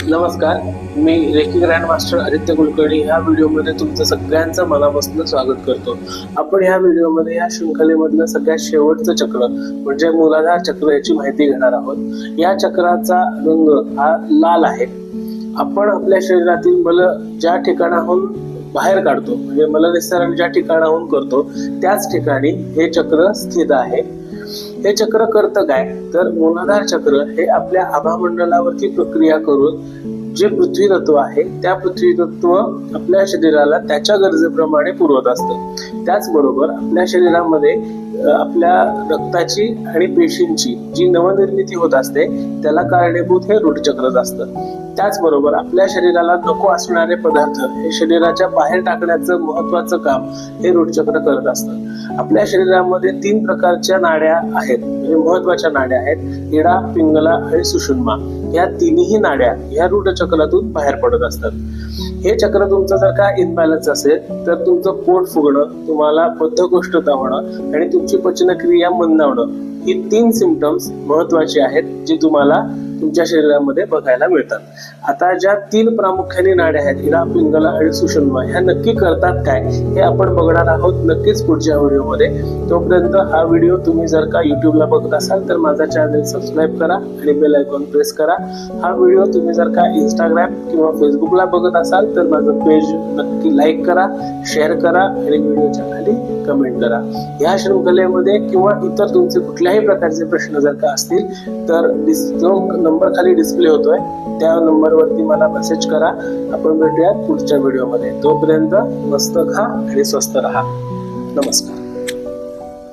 नमस्कार, मी reiki grand master Aditya Kulkarni ह्या व्हिडिओमध्ये तुमचं सगळ्यांचं मनापासून स्वागत करतो. आपण ह्या व्हिडिओमध्ये या शृंखलेमधलं सगळ्यात शेवटचं चक्र म्हणजे मूलाधार चक्र याची माहिती घेणार आहोत. या चक्राचा रंग हा लाल आहे. आपण आपल्या शरीरातील मल ज्या ठिकाणाहून बाहेर काढतो म्हणजे मलनिस्सारण ज्या ठिकाणाहून करतो त्याच ठिकाणी हे चक्र स्थित आहे. हे चक्र करतं काय तर मूलाधार चक्र हे आपल्या आभामंडलावरती प्रक्रिया करून जे पृथ्वी तत्व आहे त्या पृथ्वी तत्व आपल्या शरीराला त्याच्या गरजेप्रमाणे पुरवत असतं. त्याचबरोबर आपल्या शरीरामध्ये आपल्या रक्ताची आणि पेशींची जी नवनिर्मिती होत असते त्याला कारणीभूत हे रूढ चक्रच असतं. त्याचबरोबर आपल्या शरीराला नको असणारे पदार्थ हे शरीराच्या बाहेर टाकण्याचं महत्वाचं काम हे रूढ चक्र करत असतं. आपल्या शरीरामध्ये 3 प्रकारच्या नाड्या आहेत म्हणजे महत्वाच्या नाड्या आहेत, इडा, पिंगला आणि सुषुम्ना. या तिन्ही नाड्या या रूढ चक्रातून बाहेर पडत असतात. हे चक्र तुमचं जर का इनबॅलन्स असेल तर तुमचं पोट फुगणं, तुम्हाला बद्धकोष्ठता होणं आणि तुमची पचनक्रिया मंदावणं ही 3 सिम्पटम्स महत्वाचे आहेत जे तुम्हाला तुमच्या शरीरामध्ये बघायला मिळतात. आता ज्या 3 प्रामुख्याने नाड्या आहेत इडा, पिंगला आणि सुषुम्ना ह्या नक्की करतात काय हे आपण बघणार आहोत नक्कीच पुढच्या व्हिडिओमध्ये. तोपर्यंत हा व्हिडिओ तुम्ही जर का युट्यूबला बघत असाल तर माझा चॅनल सबस्क्राईब करा आणि बेल आयकॉन प्रेस करा. हा व्हिडिओ तुम्ही जर का इंस्टाग्राम किंवा फेसबुकला बघत असाल तर माझं पेज नक्की लाईक करा, शेअर करा आणि व्हिडिओच्या खाली कमेंट करा. या शृंखलेमध्ये किंवा इतर तुमचे कुठल्याही प्रकारचे प्रश्न जर का असतील तर जो नंबर खाली डिस्प्ले होतोय त्या नंबरवरती मला मेसेज करा. आपण भेटूयात पुढच्या व्हिडिओमध्ये. तोपर्यंत मस्त खा आणि स्वस्त राहा. नमस्कार.